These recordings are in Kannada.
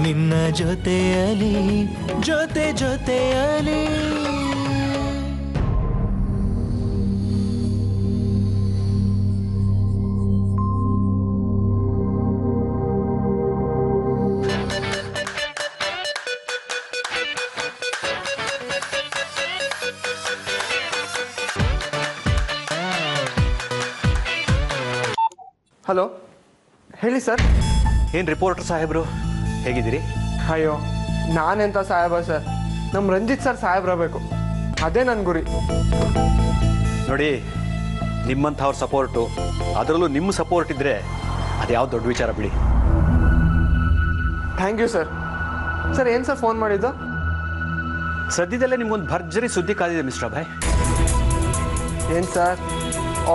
ನಿನ್ನ ಜೊತೆಯಲಿ ಜೊತೆಯಲಿ. ಹಲೋ, ಹೇಳಿ ಸರ್. ಏನು ರಿಪೋರ್ಟರ್ ಸಾಹೇಬ್ರು, ಹೇಗಿದ್ದೀರಿ? ಅಯ್ಯೋ, ನಾನೆಂತ ಸಾಹೇಬ ಸರ್, ನಮ್ಮ ರಂಜಿತ್ ಸರ್ ಸಾಹೇಬ್ರಬೇಕು, ಅದೇ ನನ್ನ ಗುರಿ. ನೋಡಿ, ನಿಮ್ಮಂಥವ್ರ ಸಪೋರ್ಟು, ಅದರಲ್ಲೂ ನಿಮ್ಮ ಸಪೋರ್ಟ್ ಇದ್ದರೆ ಅದು ಯಾವ ದೊಡ್ಡ ವಿಚಾರ ಬಿಡಿ. Thank you sir. ಸರ್, ಏನು ಸರ್ ಫೋನ್ ಮಾಡಿದ್ದು? ಸದ್ಯದಲ್ಲೇ ನಿಮ್ಗೊಂದು ಭರ್ಜರಿ ಸುದ್ದಿ ಕಾದಿದೆ ಮಿಸ್ಟರ್ ಅಭಯ್. ಏನು ಸರ್,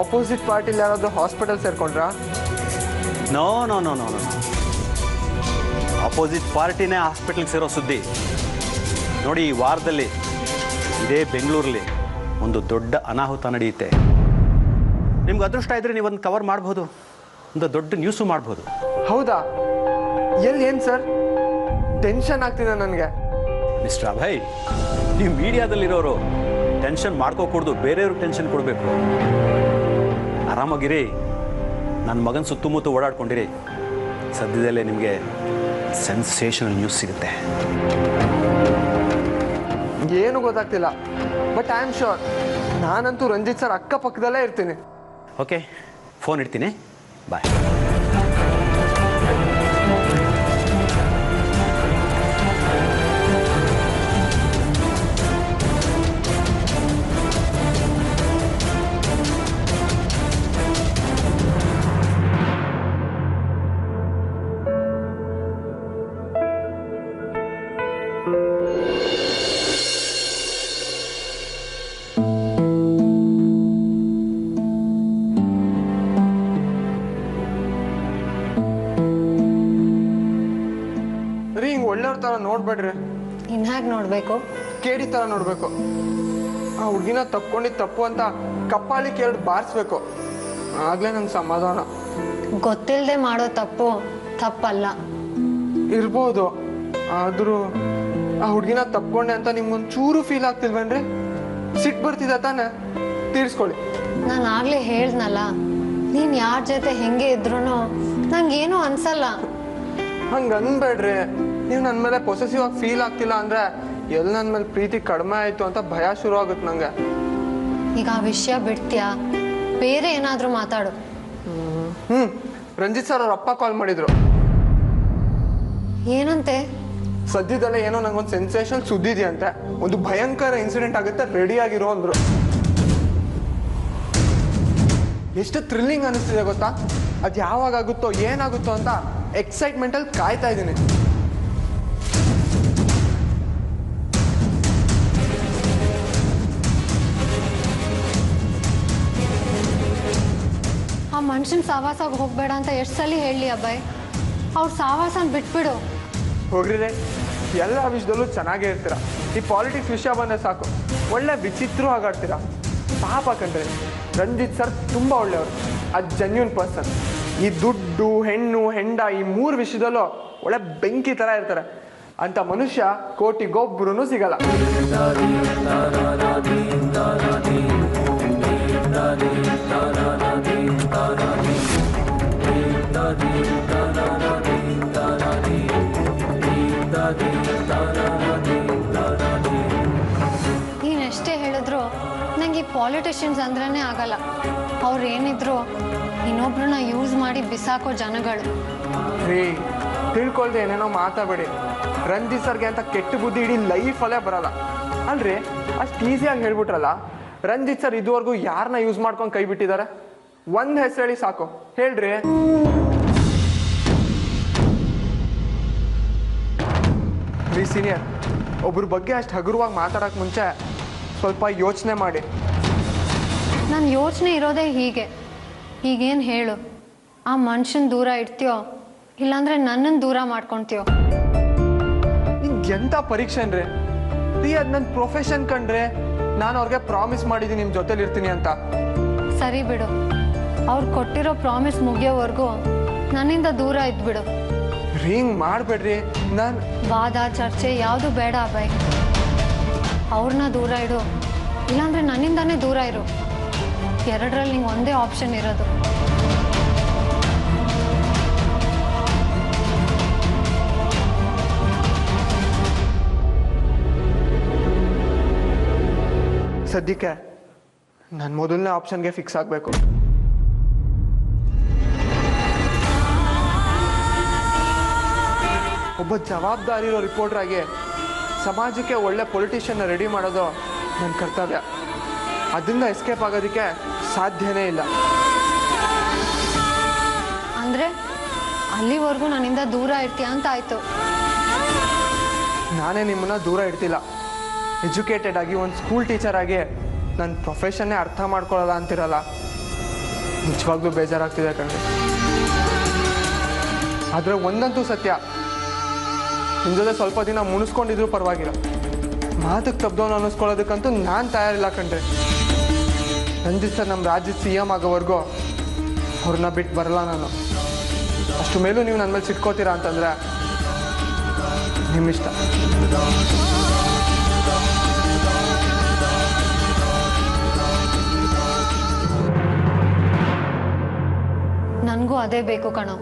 ಆಪೋಸಿಟ್ ಪಾರ್ಟಿಲಿ ಯಾರಾದರೂ ಹಾಸ್ಪಿಟಲ್ ಸೇರ್ಕೊಂಡ್ರಾ? No no no no no opposite ಪಾರ್ಟಿನೇ ಹಾಸ್ಪಿಟಲ್ಗೆ ಸೇರೋ ಸುದ್ದಿ. ನೋಡಿ, ಈ ವಾರದಲ್ಲಿ ಇದೇ ಬೆಂಗಳೂರಲ್ಲಿ ಒಂದು ದೊಡ್ಡ ಅನಾಹುತ ನಡೆಯುತ್ತೆ. ನಿಮ್ಗೆ ಅದೃಷ್ಟ ಇದ್ದರೆ ನೀವೊಂದು ಕವರ್ ಮಾಡ್ಬೋದು, ಒಂದು ದೊಡ್ಡ ನ್ಯೂಸು ಮಾಡ್ಬೋದು. ಹೌದಾ? ಎಲ್ಲಿ? ಏನು ಸರ್? ಟೆನ್ಷನ್ ಆಗ್ತಿದೆ ನನಗೆ. ಮಿಸ್ಟರ್ ಅಭಯ್, ನೀವು ಮೀಡಿಯಾದಲ್ಲಿರೋರು ಟೆನ್ಷನ್ ಮಾಡ್ಕೋಕೂಡ್ದು, ಬೇರೆಯವ್ರಿಗೆ ಟೆನ್ಷನ್ ಕೊಡಬೇಕು. ಆರಾಮಾಗಿರಿ, ನನ್ನ ಮಗನ ಸುತ್ತಮುತ್ತ ಓಡಾಡ್ಕೊಂಡಿರಿ. ಸದ್ಯದಲ್ಲೇ ನಿಮಗೆ ಸೆನ್ಸೇಷನಲ್ ನ್ಯೂಸ್ ಸಿಗುತ್ತೆ. ಏನು ಗೊತ್ತಾಗ್ತಿಲ್ಲ, ಬಟ್ ಐ ಆಮ್ ಶ್ಯೂರ್ ನಾನಂತೂ ರಂಜಿತ್ ಸರ್ ಅಕ್ಕಪಕ್ಕದಲ್ಲೇ ಇರ್ತೀನಿ. ಓಕೆ, ಫೋನ್ ಇಡ್ತೀನಿ, ಬಾಯ್. ಒಳ್ಳೆಯವ್ರ ಥರ ನೋಡ್ಬೇಡ್ರಿ. ಇನ್ಹ್ಯಾಗ ನೋಡ್ಬೇಕು? ಕೇಡಿ ಥರ ನೋಡ್ಬೇಕು. ಆ ಹುಡುಗಿನ ತಪ್ಕೊಂಡಿದ್ದು ತಪ್ಪು ಅಂತ ಕಪ್ಪಾಳಿಗೆ 2 ಬಾರಿಸ್ಬೇಕು, ಆಗ್ಲೇ ನಂಗೆ ಸಮಾಧಾನ. ಗೊತ್ತಿಲ್ಲದೆ ಮಾಡೋ ತಪ್ಪು ತಪ್ಪಲ್ಲ. ಇರ್ಬೋದು, ಆದರೂ ಆ ಹುಡುಗಿನ ತಪ್ಕೊಂಡೆ ಅಂತ ನಿಮ್ಗೊಂದು ಚೂರು ಫೀಲ್ ಆಗ್ತಿಲ್ವೇನ್ರಿ? ಸಿಟ್ಟು ಬರ್ತಿದೆ ತಾನೆ? ತೀರಿಸ್ಕೊಳ್ಳಿ. ನಾನು ಆಗ್ಲೇ ಹೇಳ್ದನಲ್ಲ, ನೀನು ಯಾರ ಜೊತೆ ಹೆಂಗೆ ಇದ್ರು ನಂಗೇನು ಅನ್ಸಲ್ಲ. ಹಂಗೆ ಅನ್ಬೇಡ್ರಿ. ನೀವು ನನ್ನ ಮೇಲೆ ಪೊಸೆಸಿವ್ ಆಗಿ ಫೀಲ್ ಆಗ್ತಿಲ್ಲ ಅಂದರೆ ಎಲ್ಲಿ ನನ್ನ ಮೇಲೆ ಪ್ರೀತಿ ಕಡಿಮೆ ಆಯಿತು ಅಂತ ಭಯ ಶುರು ಆಗುತ್ತೆ ನಂಗೆ. ಈಗ ಆ ವಿಷಯ ಬಿಡ್ತೀಯಾ? ಬೇರೆ ಏನಾದರೂ ಮಾತಾಡು. ರಂಜಿತ್ ಸರ್ ಅವ್ರ ಅಪ್ಪ ಕಾಲ್ ಮಾಡಿದ್ರು. ಏನಂತೆ? ಸದ್ಯದಲ್ಲೇ ಏನೋ ನಂಗೊಂದು ಸೆನ್ಸೇಷನ್ ಸುದ್ದಿದೆಯಂತೆ, ಒಂದು ಭಯಂಕರ ಇನ್ಸಿಡೆಂಟ್ ಆಗುತ್ತೆ, ರೆಡಿ ಆಗಿರೋ ಅಂದ್ರು. ಎಷ್ಟು ಥ್ರಿಲ್ಲಿಂಗ್ ಅನಿಸ್ತಿದೆ ಗೊತ್ತಾ? ಅದು ಯಾವಾಗ ಆಗುತ್ತೋ ಏನಾಗುತ್ತೋ ಅಂತ ಎಕ್ಸೈಟ್ಮೆಂಟಲ್ಲಿ ಕಾಯ್ತಾ ಇದ್ದೀನಿ. ಆ ಮನುಷ್ಯನ ಸಾವಾಸಾಗ ಹೋಗ್ಬೇಡ ಅಂತ ಎಷ್ಟು ಸಲ ಹೇಳಲಿ ಅಬ್ಬಾಯ್? ಅವ್ರ ಸಾವಾಸನ ಬಿಟ್ಬಿಡು. ಹೋಗ್ರಿ, ಎಲ್ಲ ವಿಷಯದಲ್ಲೂ ಚೆನ್ನಾಗೇ ಇರ್ತೀರ. ಈ ಪಾಲಿಟಿಕ್ಸ್ ವಿಷಯ ಬಂದರೆ ಸಾಕು ಒಳ್ಳೆ ವಿಚಿತ್ರ ಆಗಾಡ್ತೀರ. ಪಾಪ ಕಂಡ್ರೆ ರಂಜಿತ್ ಸರ್ ತುಂಬ ಒಳ್ಳೆಯವರು, ಅದು ಜೆನ್ಯೂನ್ ಪರ್ಸನ್. ಈ ದುಡ್ಡು, ಹೆಣ್ಣು, ಹೆಂಡ ಈ 3 ವಿಷಯದಲ್ಲೂ ಒಳ್ಳೆ ಬೆಂಕಿ ಥರ ಇರ್ತಾರೆ. ಅಂತ ಮನುಷ್ಯ ಕೋಟಿಗೊಬ್ಬರೂ ಸಿಗಲ್ಲ. ನೀನೆಷ್ಟೇ ಹೇಳಿದ್ರು ನಂಗೆ ಈ ಪಾಲಿಟಿಷಿಯನ್ಸ್ ಅಂದ್ರೇ ಆಗಲ್ಲ. ಅವ್ರು ಏನಿದ್ರು ಇನ್ನೊಬ್ರನ್ನ ಯೂಸ್ ಮಾಡಿ ಬಿಸಾಕೋ ಜನಗಳು. ರೀ, ತಿಳ್ಕೊಳ್ದೆ ಏನೇನೋ ಮಾತಾಬೇಡಿ. ರಂಜಿತ್ ಸರ್ಗೆ ಅಂತ ಕೆಟ್ಟ ಬುದ್ಧಿ ಇಡೀ ಲೈಫಲ್ಲೇ ಬರಲ್ಲ ಅಲ್ರಿ. ಅಷ್ಟು ಈಸಿಯಾಗಿ ಹೇಳ್ಬಿಟ್ರಲ್ಲ. ರಂಜಿತ್ ಸರ್ ಇದುವರೆಗೂ ಯಾರನ್ನ ಯೂಸ್ ಮಾಡ್ಕೊಂಡು ಕೈ ಬಿಟ್ಟಿದ್ದಾರೆ? ಒಂದು ಹೆಸರು ಹೇಳಿ ಸಾಕು, ಹೇಳ್ರಿ. ರೀ ಸೀನಿಯರ್, ಒಬ್ರ ಬಗ್ಗೆ ಅಷ್ಟು ಹಗುರವಾಗಿ ಮಾತಾಡೋಕೆ ಮುಂಚೆ ಸ್ವಲ್ಪ ಯೋಚನೆ ಮಾಡಿ. ನನ್ನ ಯೋಚನೆ ಇರೋದೇ ಹೀಗೆ. ಈಗೇನು ಹೇಳು, ಆ ಮನುಷ್ಯನ ದೂರ ಇಡ್ತೀಯೋ ಇಲ್ಲಾಂದ್ರೆ ನನ್ನನ್ನು ದೂರ ಮಾಡ್ಕೊತೀಯೋ? ಎಂಥ ಪರೀಕ್ಷೆನ್ರಿ ರೀ, ಅದು ನನ್ನ ಪ್ರೊಫೆಷನ್ ಕಂಡ್ರೆ. ನಾನು ಅವ್ರಿಗೆ ಪ್ರಾಮಿಸ್ ಮಾಡಿದ್ದೀನಿ ನಿಮ್ಮ ಜೊತೆಲಿ ಇರ್ತೀನಿ ಅಂತ. ಸರಿ ಬಿಡು, ಅವ್ರು ಕೊಟ್ಟಿರೋ ಪ್ರಾಮಿಸ್ ಮುಗಿಯೋವರೆಗೂ ನನ್ನಿಂದ ದೂರ ಇದ್ಬಿಡು. ಹಿಂಗೆ ಮಾಡಬೇಡ್ರಿ. ನಾನು ವಾದ ಚರ್ಚೆ ಯಾವುದು ಬೇಡ ಅಭಯ್. ಅವ್ರನ್ನ ದೂರ ಇಡು, ಇಲ್ಲಾಂದ್ರೆ ನನ್ನಿಂದಾನೇ ದೂರ ಇರು. ಎರಡರಲ್ಲಿ ನಿಂಗೆ ಒಂದೇ ಆಪ್ಷನ್ ಇರೋದು. ಸದ್ಯಕ್ಕೆ ನಾನು ಮೊದಲನೇ ಆಪ್ಷನ್ಗೆ ಫಿಕ್ಸ್ ಆಗಬೇಕು. ಒಬ್ಬ ಜವಾಬ್ದಾರಿ ಇರೋ ರಿಪೋರ್ಟರ್ ಆಗಿ ಸಮಾಜಕ್ಕೆ ಒಳ್ಳೆ ಪೊಲಿಟಿಷಿಯನ್ನ ರೆಡಿ ಮಾಡೋದು ನನ್ನ ಕರ್ತವ್ಯ. ಅದರಿಂದ ಎಸ್ಕೇಪ್ ಆಗೋದಕ್ಕೆ ಸಾಧ್ಯನೇ ಇಲ್ಲ. ಅಂದರೆ ಅಲ್ಲಿವರೆಗೂ ನನ್ನಿಂದ ದೂರ ಇರ್ತೀಯ ಅಂತ ಆಯಿತು. ನಾನೇ ನಿಮ್ಮನ್ನ ದೂರ ಇಡ್ತಿಲ್ಲ. ಎಜುಕೇಟೆಡ್ ಆಗಿ ಒಂದು ಸ್ಕೂಲ್ ಟೀಚರ್ ಆಗಿ ನನ್ನ ಪ್ರೊಫೆಷನ್ನೇ ಅರ್ಥ ಮಾಡ್ಕೊಳ್ಳಲ್ಲ ಅಂತಿರಲ್ಲ, ನಿಜವಾಗ್ಲೂ ಬೇಜಾರಾಗ್ತಿದೆ ಕಣ್ರಿ. ಆದರೆ ಒಂದಂತೂ ಸತ್ಯ, ನಿಮ್ಮ ಜೊತೆ ಸ್ವಲ್ಪ ದಿನ ಮುಣಿಸ್ಕೊಂಡಿದ್ರು ಪರವಾಗಿಲ್ಲ, ಮಾತಕ್ಕೆ ತಪ್ಪದವನು ಅನ್ನಿಸ್ಕೊಳ್ಳೋದಕ್ಕಂತೂ ನಾನು ತಯಾರಿಲ್ಲ ಕಣ್ರಿ. ರಂಜಿತ್ ಸರ್ ನಮ್ಮ ರಾಜ್ಯದ CM ಆಗೋವರೆಗೂ ಅವ್ರನ್ನ ಬಿಟ್ಟು ಬರಲ್ಲ ನಾನು. ಅಷ್ಟು ಮೇಲೂ ನೀವು ನನ್ನ ಮೇಲೆ ಸಿಟ್ಕೋತೀರಾ ಅಂತಂದರೆ ನಿಮ್ಮಿಷ್ಟ. ನನಗೂ ಅದೇ ಬೇಕು ಕಣೋ.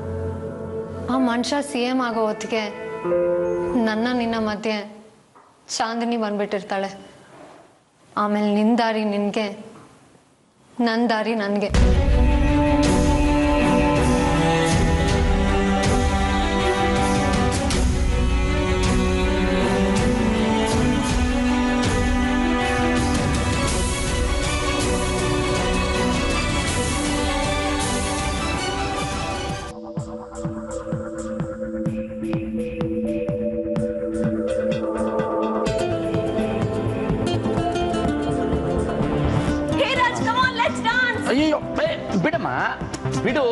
ಆ ಮನುಷ್ಯ CM ಆಗೋ ಹೊತ್ತಿಗೆ ನನ್ನ ನಿನ್ನ ಮಧ್ಯೆ ಚಾಂದಿನಿ ಬಂದ್ಬಿಟ್ಟಿರ್ತಾಳೆ. ಆಮೇಲೆ ನಿನ್ನ ದಾರಿ ನಿನಗೆ, ನನ್ನ ದಾರಿ ನನಗೆ. ಅಯ್ಯೋ ಬಿಡಮ್ಮ, ಬಿಡು.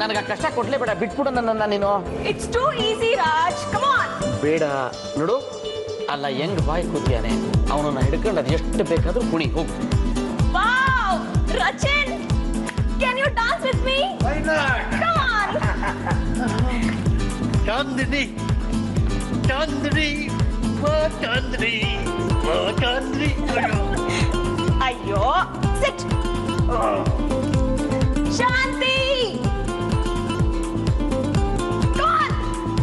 ನನಗೆ ಕಷ್ಟ ಕೊಡ್ಲೇಬೇಡ, ಬಿಟ್ಬಿಡು ನನ್ನ ನೀನು. It's too easy Raj, come on. ಬೇಡ ನೋಡು, ಅಲ್ಲ ಹೆಂಗ್ ಬಾಯ್ ಕೂತಿಯಾನೆ, ಅವನನ್ನ ಹಿಡ್ಕೊಂಡು ಅದು ಎಷ್ಟು ಬೇಕಾದ್ರೂ ಕುಣಿ ಹೋಗು. Wow Rachan, can you dance with me? Come on. Chandini Chandini Chandini Chandini. ಅಯ್ಯೋ ಸಿಟ್. ಶಾಂತಿ,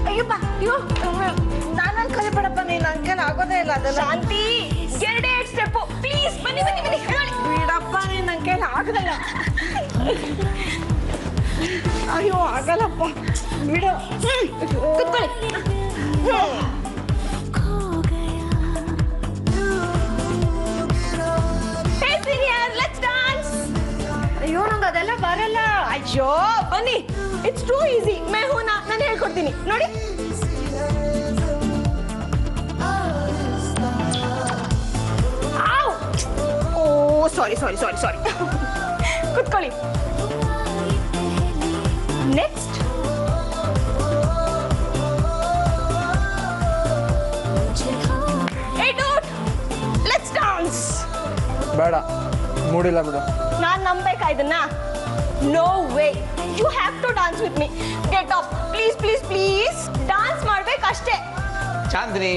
ಅಯ್ಯೋ ಬಾ. ಅಯ್ಯೋ ನಾನು ಕಲಿಬೇಡಪ್ಪ, ನೀನು ಅಂಕಲ್ ಆಗೋದೇ ಇಲ್ಲ ಅದೆಲ್ಲ. ಶಾಂತಿ, ಎರಡೇ ಸ್ಟೆಪ್ಪು ಪ್ಲೀಸ್. ಬನ್ನಿ ಬನ್ನಿ ಬನ್ನಿ. ಬಿಡಪ್ಪ, ನೀನು ಅಂಕಲ್ ಆಗಲ್ಲ. ಅಯ್ಯೋ ಆಗಲ್ಲಪ್ಪ, ಬಿಡು. ಕೂತ್ಕೊಳ್ಳಿ. ಅಯ್ಯೋ ನಂಗೆ ಅದೆಲ್ಲ ಬರಲ್ಲ. ಅಯ್ಯೋ ಬನ್ನಿ, ಇಟ್ಸ್ ಟೂ ಈಸಿ. ಮೇ ಹೂನಾ, ನಾನು ಹೇಳ್ಕೊಡ್ತೀನಿ ನೋಡಿ. Oh sorry sorry sorry sorry. ಕುತ್ಕೊಳ್ಳಿ. Next hey dude, let's dance. ಬೇಡ, ಮೂಡಿಲ್ಲ ಬಿಡು. ನಾನು ನಂಬೇಕಾ ಇದನ್ನ? No way, you have to dance with me. Get up please please please. Dance ಮಾಡ್ಬೇಕಷ್ಟೇ. ಚಾಂದಿನಿ,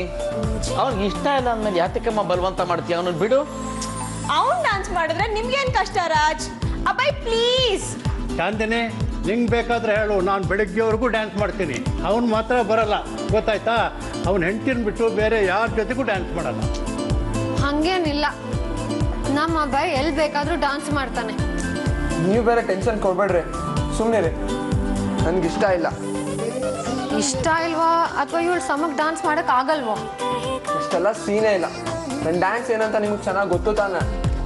ಅವ್ನಿಗೆ ಇಷ್ಟ ಇಲ್ಲ ಅಂದ್ಮೇಲೆ ಯಾತಕ್ಕಮ್ಮ ಬಲವಂತ ಮಾಡ್ತೀಯ? ಅವನು ಬಿಡು. ಅವ್ನು ಡಾನ್ಸ್ ಮಾಡಿದ್ರೆ ನಿಮ್ಗೇನ್ ಕಷ್ಟ ರಾಜ್? ಅಬ್ಬಾಯ್ ಪ್ಲೀಸ್. ಚಾಂದಿನಿ, ನಿಂಗೆ ಬೇಕಾದ್ರೆ ಹೇಳು, ನಾನು ಬೆಳಗ್ಗೆವರೆಗೂ ಡ್ಯಾನ್ಸ್ ಮಾಡ್ತೀನಿ. ಅವ್ನು ಮಾತ್ರ ಬರಲ್ಲ, ಗೊತ್ತಾಯ್ತಾ? ಅವ್ನು ಹೆಂಡ್ತಿನ ಬಿಟ್ಟು ಬೇರೆ ಯಾರ ಜೊತೆಗೂ ಡ್ಯಾನ್ಸ್ ಮಾಡಲ್ಲ. ಹಂಗೇನಿಲ್ಲ, ನಮ್ಮ ಅಭಯ್ ಎಲ್ಲಿ ಬೇಕಾದರೂ ಡಾನ್ಸ್ ಮಾಡ್ತಾನೆ. ನೀವು ಬೇರೆ ಟೆನ್ಷನ್ ಕೊಡ್ಬೇಡ್ರಿ, ಸುಮ್ಮನೆ. ನನಗಿಷ್ಟ ಇಲ್ಲ. ಇಷ್ಟ ಇಲ್ವಾ ಅಥವಾ ಇವಳು ಸಮಕ್ ಡಾನ್ಸ್ ಮಾಡಕ್ ಆಗಲ್ವೋ? ಇಷ್ಟೆಲ್ಲ ಸೀನೇ ಇಲ್ಲ. ನನ್ನ ಡ್ಯಾನ್ಸ್ ಏನಂತ ನಿಮ್ಗೆ ಚೆನ್ನಾಗಿ ಗೊತ್ತು ತಾನೆ.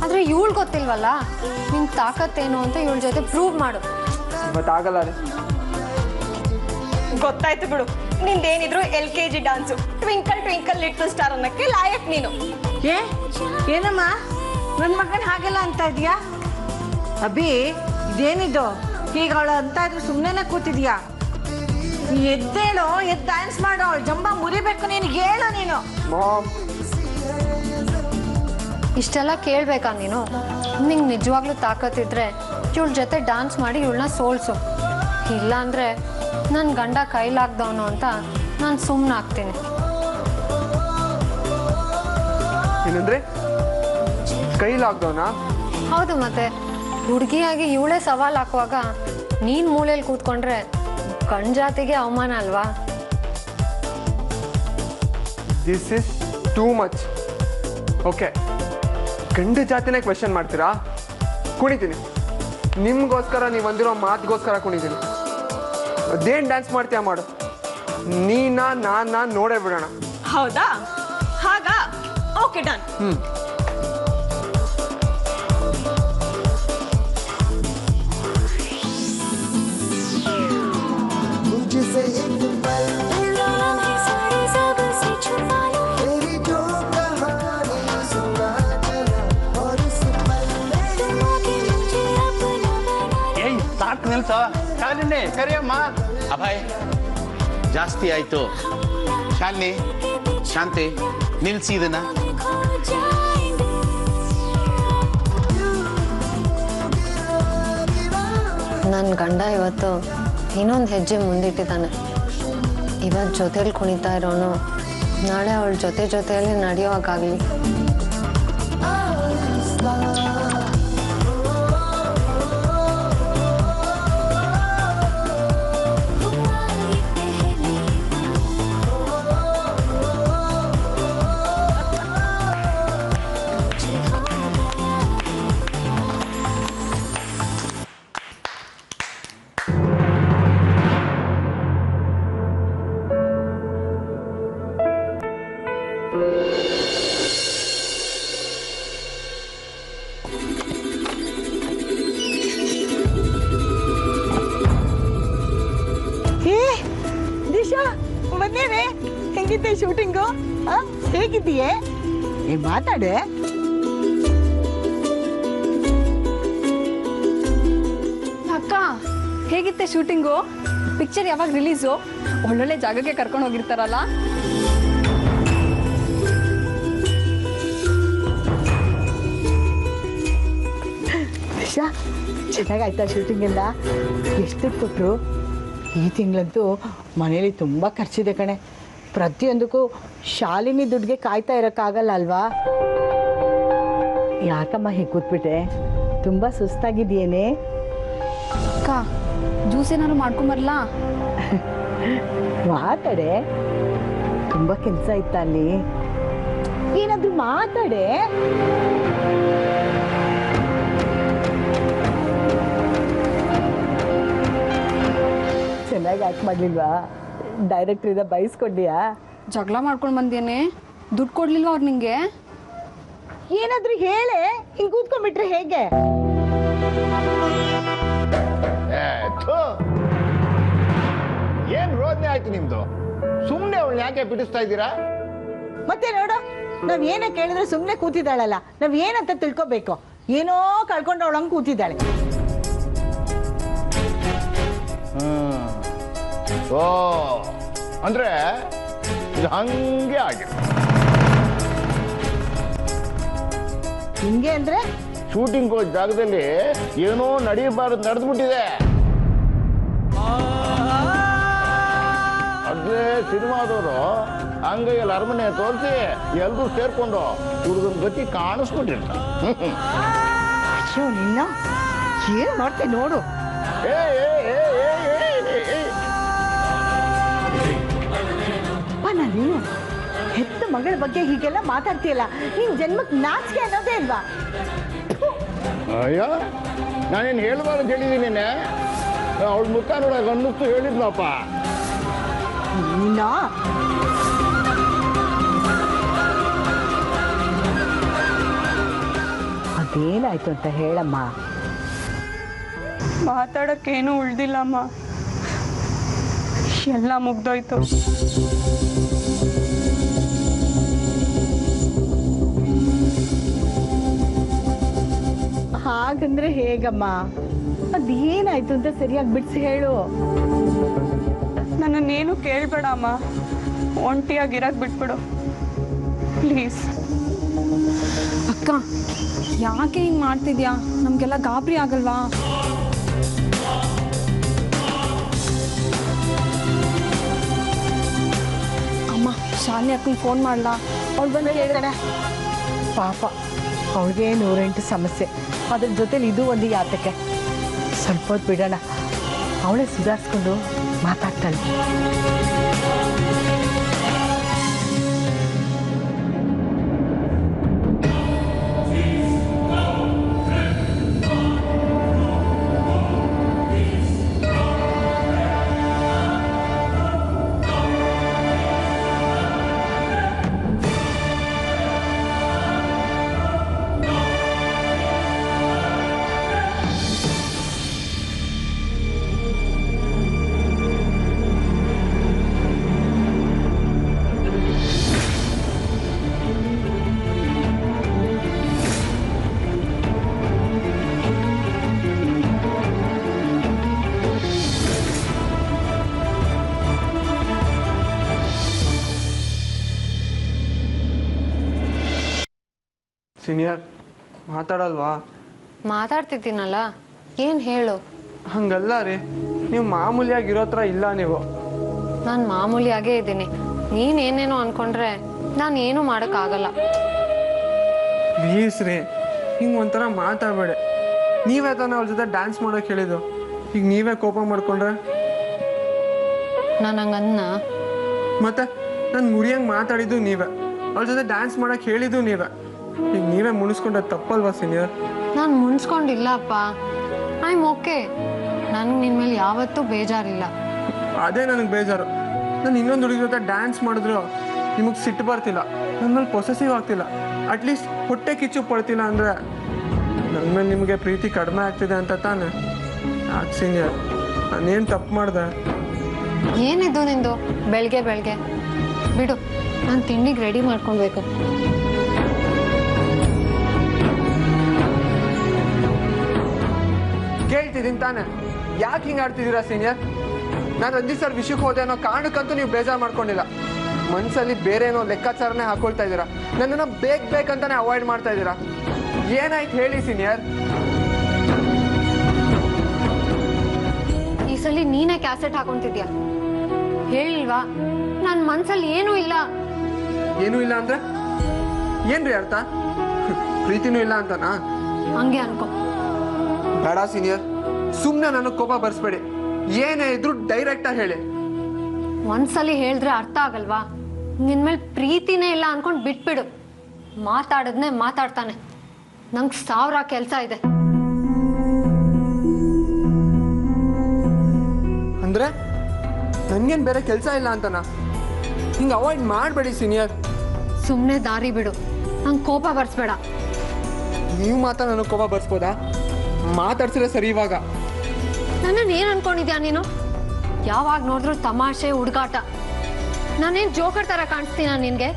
ಆದ್ರೆ ಇವಳು ಗೊತ್ತಿಲ್ವಲ್ಲ, ನಿನ್ ತಾಕತ್ತೇನು ಅಂತ ಇವಳ ಜೊತೆ ಪ್ರೂವ್ ಮಾಡು. ಇವತ್ತಾಗಲ್ಲ ರೀ. ಗೊತ್ತಾಯ್ತು ಬಿಡು, ನಿಂದೇನಿದ್ರು LKG dance. Twinkle twinkle little star ಅನ್ನಕ್ಕೆ ಲಾಯಕ್ ನೀನು. ಏನಮ್ಮ ನನ್ನ ಮಗನ ಹಾಗೆಲ್ಲ ಅಂತ ಇದೀಯಾ? ಅಭಿ, ಇದೇನಿದು? ಈಗ ಅವಳು ಅಂತ ಇದ್ರು ಸುಮ್ಮನೆ ಕೂತಿದ್ಯಾ? ಎದ್ದೇಳೋ, ಎದ್ದು ಡ್ಯಾನ್ಸ್ ಮಾಡೋ. ಜಂಬ ಮುರಿಬೇಕು ನಿನಗೆ, ಹೇಳು ನೀನು. ಮಾಮ್, ಇಷ್ಟೆಲ್ಲ ಕೇಳ್ಬೇಕಾ ನೀನು? ನಿಂಗೆ ನಿಜವಾಗ್ಲೂ ತಾಕತ್ತಿದ್ರೆ ಇವಳ ಜೊತೆ ಡಾನ್ಸ್ ಮಾಡಿ ಇವಳನ್ನ ಸೋಲ್ಸು. ಇಲ್ಲಾಂದ್ರೆ ನನ್ನ ಗಂಡ ಕೈಲಾಗ್ದವನು ಅಂತ ನಾನು ಸುಮ್ಮನಾಗ್ತೀನಿ. ಏನಂದ್ರೆ ಕೈಲಾಗ್ದವನಾ? ಹೌದು, ಮತ್ತೆ ಹುಡುಗಿಯಾಗಿ ಇವಳೇ ಸವಾಲು ಹಾಕುವಾಗ ನೀನು ಮೂಲೆಯಲ್ಲಿ ಕೂತ್ಕೊಂಡ್ರೆ ಗಂಡ ಜಾತಿಗೆ ಅವಮಾನ ಅಲ್ವಾ? This is too much. Okay, ಗಂಡ ಜಾತಿನೇ ಕ್ವೆಶನ್ ಮಾಡ್ತೀರಾ? ಕುಣಿತೀನಿ, ನಿಮ್ಗೋಸ್ಕರ ನೀವು ಅಂದಿರೋ ಮಾತಿಗೋಸ್ಕರ ಕುಣಿತೀನಿ. ಅದೇನು ಡ್ಯಾನ್ಸ್ ಮಾಡ್ತೀಯ ಮಾಡು, ನೀನಾ ನಾನು ನೋಡೇ ಬಿಡೋಣ. ಹೌದಾ? ಹಾಗಾ? Okay, done. ಏಯ್ ಸಾಕು ನಿಲ್ಸೋ, ಶಾಲಿನಿ ಕರಿಯಮ್ಮ. ಅಭಯ್ ಜಾಸ್ತಿ ಆಯ್ತು. ಶಾಲಿನಿ, ಶಾಂತಿ, ನಿಲ್ಸಿ ಇದನ್ನ. ನನ್ನ ಗಂಡ ಇವತ್ತು ಇನ್ನೊಂದು ಹೆಜ್ಜೆ ಮುಂದಿಟ್ಟಿದ್ದಾನೆ. ಇವತ್ತು ಜೊತೆಲಿ ಕುಣಿತಾ ಇರೋನು ನಾಳೆ ಅವಳ ಜೊತೆಯಲ್ಲಿ ನಡೆಯೋವಾಗಲಿ. ಬಂದೇನೆ. ಹೆಂಗಿದ್ದೆ ಶೂಟಿಂಗು? ಹೇಗಿದ್ದೀಯೇ? ಮಾತಾಡೆ. ಅಕ್ಕ, ಹೇಗಿತ್ತೆ ಶೂಟಿಂಗು? ಪಿಕ್ಚರ್ ಯಾವಾಗ ರಿಲೀಸು? ಒಳ್ಳೊಳ್ಳೆ ಜಾಗಕ್ಕೆ ಕರ್ಕೊಂಡು ಹೋಗಿರ್ತಾರಲ್ಲ. ದಿಶಾ, ಚೆನ್ನಾಗಾಯ್ತಾ ಶೂಟಿಂಗ್ ಎಲ್ಲ? ಎಷ್ಟು ಕೊಟ್ಟರು? ಈ ತಿಂಗಳಂತೂ ಮನೇಲಿ ತುಂಬ ಖರ್ಚಿದೆ ಕಣೆ. ಪ್ರತಿಯೊಂದಕ್ಕೂ ಶಾಲಿನಿ ದುಡ್ಡಿಗೆ ಕಾಯ್ತಾ ಇರೋಕ್ಕಾಗಲ್ಲ ಅಲ್ವಾ? ಯಾಕಮ್ಮ ಹೀಗೆ ಕೂತ್ಬಿಟ್ಟೆ? ತುಂಬ ಸುಸ್ತಾಗಿದೆಯೇನೆ? ಅಕ್ಕ, ಜ್ಯೂಸ್ ಏನಾದ್ರು ಮಾಡ್ಕೊಂಬರ್ಲಾ? ಮಾತಾಡೆ. ತುಂಬ ಕೆಲಸ ಇತ್ತ ಅಲ್ಲಿ. ಏನಾದರೂ ಮಾತಾಡೆ. ಚೆನ್ನಾಗಿ ಆ್ಯಕ್ಟ್ ಮಾಡಲಿಲ್ವಾ? ಡೈರೆಕ್ಟ್ರಿಂದ ಬಯಸ್ಕೊಡ್ತೀಯಾ? ಜಗಳ ಮಾಡ್ಕೊಂಡು ಬಂದೇನೆ. ದುಡ್ಡು ಕೊಡ್ಲಿಲ್ವಾ ಅವ್ರು ನಿಂಗೆ? ಏನಾದ್ರೂ ಹೇಳೆ. ಹಿಂಗೆ ಕೂತ್ಕೊಂಡ್ಬಿಟ್ರೆ ಹೇಗೆ? ಏನ್ ರೋದನೆ ಆಯ್ತು ನಿಮ್ದು? ಸುಮ್ಮನೆ ಅವಳು ಯಾಕೆ ಬಿಡಿಸ್ತಾ ಇದ್ದೀರಾ? ಮತ್ತೆ ನೋಡು, ನಾವ್ ಏನೇ ಕೇಳಿದ್ರೆ ಸುಮ್ಮನೆ ಕೂತಿದ್ದಾಳಲ್ಲ. ನಾವ್ ಏನಂತ ತಿಳ್ಕೊಬೇಕು. ಏನೋ ಕಳ್ಕೊಂಡವಳಂಗೆ ಕೂತಿದ್ದಾಳೆ. ಓ, ಅಂದ್ರೆ ಇದು ಹಂಗೆ ಆಗಿದೆ. ಹಿಂಗೆ ಅಂದ್ರೆ ಶೂಟಿಂಗ್ ಹೋದ ಜಾಗದಲ್ಲಿ ಏನೋ ನಡೆಯಬಾರದು ನಡೆದ್ಬಿಟ್ಟಿದೆ. ಅದೇ ಸಿನಿಮಾದವರು ಹಂಗೈಯಲ್ಲಿ ಅರಮನೆ ತೋರಿಸಿ ಎಲ್ರೂ ಸೇರ್ಕೊಂಡು ಹುಡುಗನ ಗತಿ ಕಾಣಿಸ್ಬಿಟ್ಟಿರ್ತಾರೆ. ಅಯ್ಯೋ, ನಿನ್ನ ಏನ್ ಮಾಡ್ತೆ ನೋಡು. ನೀನು ಹೆತ್ತ ಮಗಳ ಬಗ್ಗೆ ಹೀಗೆಲ್ಲ ಮಾತಾಡ್ತೀಯಲ್ಲ, ನಿನ್ ಜನ್ಮಕ್ಕೆ ನಾಚಿಕೆ ಅನ್ನೋದೇ ಇಲ್ವಾ? ಅಯ್ಯೋ, ನಾನೇನು ಹೇಳ್ಬಾರ್ದು ಹೇಳಿದ್ದೀನಿ. ಅವಳ ಮುಖ ನೋಡಕ್ ಅನ್ನಿಸ್ತು ಹೇಳಿದ್ನಪ್ಪ. ನಿನ್ನ ಅದೇನಾಯ್ತು ಅಂತ ಹೇಳಮ್ಮ. ಮಾತಾಡೋಕ್ಕೇನು ಉಳ್ದಿಲ್ಲಮ್ಮ, ಎಲ್ಲ ಮುಗ್ದೋಯ್ತು. ಹಾಗಂದ್ರೆ ಹೇಗಮ್ಮ? ಅದೇನಾಯ್ತು ಅಂತ ಸರಿಯಾಗಿ ಬಿಡಿಸಿ ಹೇಳು. ನನ್ನನ್ನೇನು ಕೇಳ್ಬೇಡ ಅಮ್ಮ, ಒಂಟಿಯಾಗಿರಕ್ ಬಿಟ್ಬಿಡು ಪ್ಲೀಸ್. ಅಕ್ಕ, ಯಾಕೆ ಹಿಂಗೆ ಮಾಡ್ತಿದ್ಯಾ? ನಮಗೆಲ್ಲ ಗಾಬರಿ ಆಗಲ್ವಾ? ಶಾಲಿನಿ ಅಕ್ಕಂಗೆ ಫೋನ್ ಮಾಡಲಾ? ಅವ್ಳು ಬಂದು ಹೇಳ್ತಾಳೆ ಪಾಪ, ಅವಳಿಗೆ 108 ಸಮಸ್ಯೆ, ಅದ್ರ ಜೊತೆಲಿ ಇದು ಒಂದು ಯಾತಕ್ಕೆ. ಸ್ವಲ್ಪ ಹೊತ್ತು ಬಿಡೋಣ, ಅವಳೇ ಸುಧಾರಿಸ್ಕೊಂಡು ಮಾತಾಡ್ತಾಳೆ. ಸೀನಿಯರ್ ಮಾತಾಡಲ್ವಾ? ಮಾತಾಡ್ತಿದ್ದೀನಲ್ಲ, ಏನು ಹೇಳು? ಹಂಗಲ್ಲ ರೀ, ನೀವು ಮಾಮೂಲಿಯಾಗಿರೋ ಥರ ಇಲ್ಲ ನೀವು. ನಾನು ಮಾಮೂಲಿಯಾಗೇ ಇದ್ದೀನಿ. ನೀನೇನೇನೋ ಅನ್ಕೊಂಡ್ರೆ ನಾನು ಏನೂ ಮಾಡೋಕ್ಕಾಗಲ್ಲ. ಪ್ಲೀಸ್ ರೀ, ಹಿಂಗೆ ಒಂಥರ ಮಾತಾಡಬೇಡಿ. ನೀವೇ ತಾನೇ ಅವ್ರ ಜೊತೆ ಡ್ಯಾನ್ಸ್ ಮಾಡೋಕೆ ಹೇಳಿದ್ದು, ಈಗ ನೀವೇ ಕೋಪ ಮಾಡ್ಕೊಂಡ್ರೆ? ನಾನು ಹಂಗನ್ನ ಮತ್ತೆ ನಾನು ಮುರಿಯಂಗೆ ಮಾತಾಡಿದ್ದು ನೀವೇ, ಅವ್ರ ಜೊತೆ ಡ್ಯಾನ್ಸ್ ಮಾಡೋಕೆ ಹೇಳಿದ್ದು ನೀವೇ. ಈಗ ನೀವೇ ಮುನಿಸ್ಕೊಂಡ್ರೆ ತಪ್ಪಲ್ವಾ ಸೀನಿಯರ್? ನಾನು ಮುನ್ಸ್ಕೊಂಡಿಲ್ಲಪ್ಪ. I am okay. ನನಗೆ ನಿನ್ನ ಮೇಲೆ ಯಾವತ್ತೂ ಬೇಜಾರಿಲ್ಲ. ಅದೇ ನನಗೆ ಬೇಜಾರು. ನಾನು ಇನ್ನೊಂದು ಹುಡುಗಿ ಜೊತೆ ಡ್ಯಾನ್ಸ್ ಮಾಡಿದ್ರು ನಿಮಗೆ ಸಿಟ್ಟು ಬರ್ತಿಲ್ಲ, ನನ್ನ ಮೇಲೆ ಪೊಸೆಸಿವ್ ಆಗ್ತಿಲ್ಲ, ಅಟ್ಲೀಸ್ಟ್ ಹೊಟ್ಟೆ ಕಿಚ್ಚು ಪಡ್ತಿಲ್ಲ ಅಂದರೆ ನನ್ನ ಮೇಲೆ ನಿಮಗೆ ಪ್ರೀತಿ ಕಡಿಮೆ ಆಗ್ತಿದೆ ಅಂತ ತಾನೆ? ಯಾಕೆ ಸೀನಿಯರ್, ನಾನೇನು ತಪ್ಪು ಮಾಡಿದೆ? ಏನಿದ್ದು ನಿಂದು ಬೆಳಗ್ಗೆ ಬೆಳಗ್ಗೆ? ಬಿಡು, ನಾನು ತಿಂಡಿಗೆ ರೆಡಿ ಮಾಡ್ಕೊಳ್ಬೇಕು. ಕೇಳ್ತಿದ್ದೀನಿ ತಾನೆ, ಯಾಕೆ ಹಿಂಗೆ ಆಡ್ತಿದ್ದೀರಾ ಸೀನಿಯರ್? ನಾನು ರಂಜಿತ್ ಸರ್ ವಿಷಯಕ್ಕೆ ಹೋದೆ ಅನ್ನೋ ಕಾರಣಕ್ಕಂತೂ ನೀವು ಬೇಜಾರು ಮಾಡ್ಕೊಂಡಿಲ್ಲ. ಮನಸ್ಸಲ್ಲಿ ಬೇರೆ ಏನೋ ಲೆಕ್ಕಾಚಾರನೇ ಹಾಕೊಳ್ತಾ ಇದ್ದೀರಾ, ನನ್ನನ್ನು ಬೇಕಂತಾನೆ ಅವಾಯ್ಡ್ ಮಾಡ್ತಾ ಇದ್ದೀರಾ. ಏನಾಯ್ತು ಹೇಳಿ ಸೀನಿಯರ್? ಈ ಸಲ ನೀನೇ ಕ್ಯಾಸೆಟ್ ಹಾಕೊಂತಿದ್ಯಾ? ಹೇಳಿಲ್ವಾ ನನ್ನ ಮನ್ಸಲ್ಲಿ ಏನೂ ಇಲ್ಲ. ಏನೂ ಇಲ್ಲ ಅಂದ್ರೆ ಏನ್ರಿ ಅರ್ಥ? ಪ್ರೀತಿನೂ ಇಲ್ಲ ಅಂತನಾ? ಹಂಗೆ ಅನ್ಕೋ. ಬೇಡ ಸೀನಿಯರ್, ಸುಮ್ಮನೆ ನನಗೆ ಕೋಪ ಬರ್ಸ್ಬೇಡಿ. ಏನೇ ಇದ್ರು ಡೈರೆಕ್ಟಾಗಿ ಹೇಳಿ. ಒಂದ್ಸಲಿ ಹೇಳಿದ್ರೆ ಅರ್ಥ ಆಗಲ್ವಾ? ನಿನ್ಮೇಲೆ ಪ್ರೀತಿನೇ ಇಲ್ಲ ಅನ್ಕೊಂಡು ಬಿಟ್ಬಿಡು. ಮಾತಾಡದ್ನೇ ಮಾತಾಡ್ತಾನೆ. ನಂಗೆ 1000 ಕೆಲಸ ಇದೆ. ಅಂದ್ರೆ ನನ್ಗೇನು ಬೇರೆ ಕೆಲಸ ಇಲ್ಲ ಅಂತನಾ? ಹಿಂಗೆ ಅವಾಯ್ಡ್ ಮಾಡಬೇಡಿ ಸೀನಿಯರ್. ಸುಮ್ಮನೆ ದಾರಿ ಬಿಡು, ನಂಗೆ ಕೋಪ ಬರ್ಸ್ಬೇಡ. ನೀವು ಮಾತ್ರ ನನಗೆ ಕೋಪ ಬರ್ಸ್ಬೋದಾ? ಮಾತಾಡ್ಸಿದ್ರೆ ಸರಿ. ಇವಾಗ ನನ್ನನ್ನು ಏನು ಅನ್ಕೊಂಡಿದ್ಯಾ ನೀನು? ಯಾವಾಗ ನೋಡಿದ್ರು ತಮಾಷೆ, ಹುಡುಗಾಟ. ನಾನೇನು ಜೋಕರ್ ಥರ ಕಾಣಿಸ್ತೀನ ನಿನಗೆ?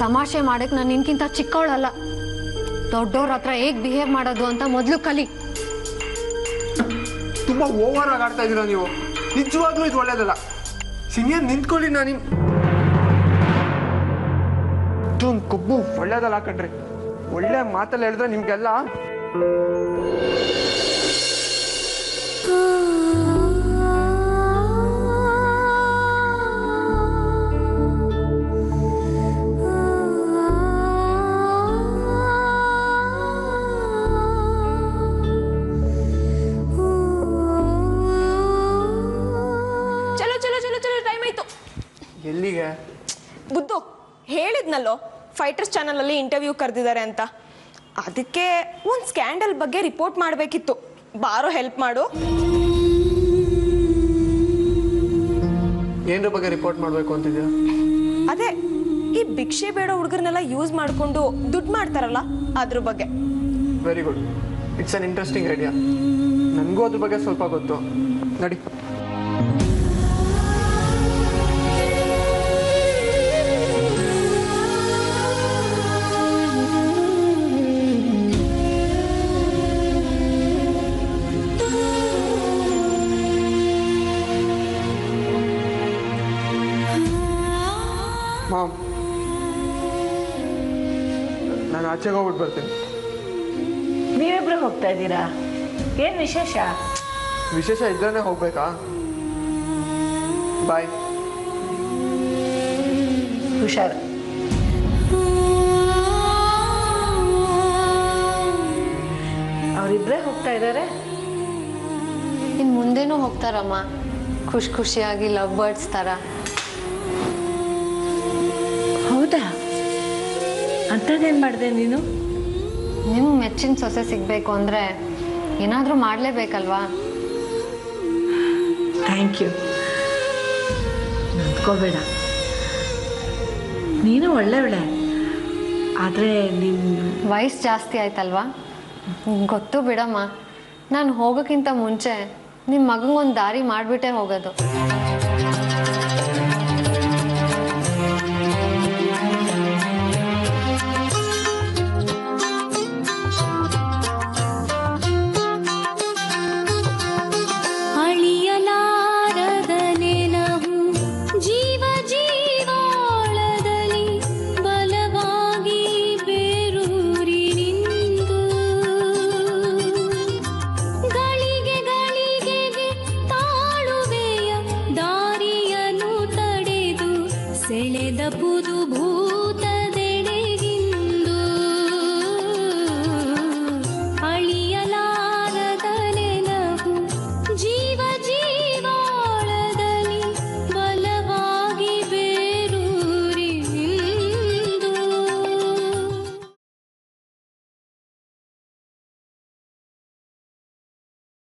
ತಮಾಷೆ ಮಾಡಕ್ಕೆ ನಾನು ನಿನ್ಕಿಂತ ಚಿಕ್ಕವಳಲ್ಲ. ದೊಡ್ಡವ್ರ ಹತ್ರ ಹೇಗೆ ಬಿಹೇವ್ ಮಾಡೋದು ಅಂತ ಮೊದಲು ಕಲಿ. ತುಂಬಾ ಓವರ್ ಆಗಿ ಆಡ್ತಾ ಇದ್ದೀರಾ ನೀವು. ನಿಜವಾಗ್ಲೂ ಇದು ಒಳ್ಳೇದಲ್ಲ ಸೀನಿಯರ್. ನಿಂತ್ಕೊಳ್ಳಿ, ನಾನು ಇಷ್ಟೊಂದು ಕೊಬ್ಬು ಒಳ್ಳೇದಲ್ಲ ಕಣ್ರಿ. ಒಳ್ಳೆ ಮಾತಲ್ಲಿ ಹೇಳಿದ್ರೆ ನಿಮ್ಗೆಲ್ಲ ಎಲ್ಲಿಗೆ? ಬುದ್ದು ಹೇಳಿದ್ನಲ್ಲೋ, ಫೈಟರ್ಸ್ ಚಾನಲಲ್ಲಿ ಇಂಟರ್ವ್ಯೂ ಕರೆದಿದ್ದಾರೆ ಅಂತ. ಅದಕ್ಕೆ ಒಂದು ಸ್ಕ್ಯಾಂಡಲ್ ಬಗ್ಗೆ ರಿಪೋರ್ಟ್ ಮಾಡಬೇಕಿತ್ತು. ಬಾರೋ ಹೆಲ್ಪ್ ಮಾಡು. ಏನ್ರ ಬಗ್ಗೆ ರಿಪೋರ್ಟ್ ಮಾಡಬೇಕು ಅಂತಿದ್ಯಾ? ಅದೇ ಈ ಭಿಕ್ಷೆ ಬೇಡ ಹುಡುಗರನ್ನೆಲ್ಲ ಯೂಸ್ ಮಾಡಿಕೊಂಡು ದುಡ್ಡು ಮಾಡ್ತಾರಲ್ಲ, ಅದ್ರ ಬಗ್ಗೆ. Very good, it's an interesting idea. ನನಗೂ ಅದ್ರ ಬಗ್ಗೆ ಸ್ವಲ್ಪ ಗೊತ್ತು. ನಡಿ. ಮಾಮ್, ನಾನು ಆಚೆಗೆ ಹೋಗ್ಬಿಟ್ಟು ಬರ್ತೀನಿ. ನೀವಿಬ್ರು ಹೋಗ್ತಾ ಇದ್ದೀರಾ? ಏನು ವಿಶೇಷ? ವಿಶೇಷ ಇದ್ರೇ ಹೋಗ್ಬೇಕಾ? ಬಾಯ್. ಹುಷಾರು. ಅವರಿಬ್ಬರೇ ಹೋಗ್ತಾ ಇದ್ದಾರೆ. ಇನ್ನು ಮುಂದೆನೂ ಹೋಗ್ತಾರಮ್ಮ, ಖುಷಿಯಾಗಿ ಲವ್ ಬರ್ಡ್ಸ್ ಥರ. ಹೌದಾ? ಅಂಥದ್ದೇನು ಮಾಡಿದೆ ನೀನು? ನಿಮ್ಮ ಮೆಚ್ಚಿನ ಸೊಸೆ ಸಿಗಬೇಕು ಅಂದರೆ ಏನಾದರೂ ಮಾಡಲೇಬೇಕಲ್ವಾ? Thank you. ನಂಬ್ಕೋಬೇಡ, ನೀನು ಒಳ್ಳೆಯವಳೆ. ಆದರೆ ನಿನ್ನ ವಯಸ್ಸು ಜಾಸ್ತಿ ಆಯ್ತಲ್ವಾ? ಗೊತ್ತು ಬಿಡಮ್ಮ. ನಾನು ಹೋಗೋಕ್ಕಿಂತ ಮುಂಚೆ ನಿಮ್ಮ ಮಗಂಗೊಂದು ದಾರಿ ಮಾಡಿಬಿಟ್ಟೇ ಹೋಗೋದು.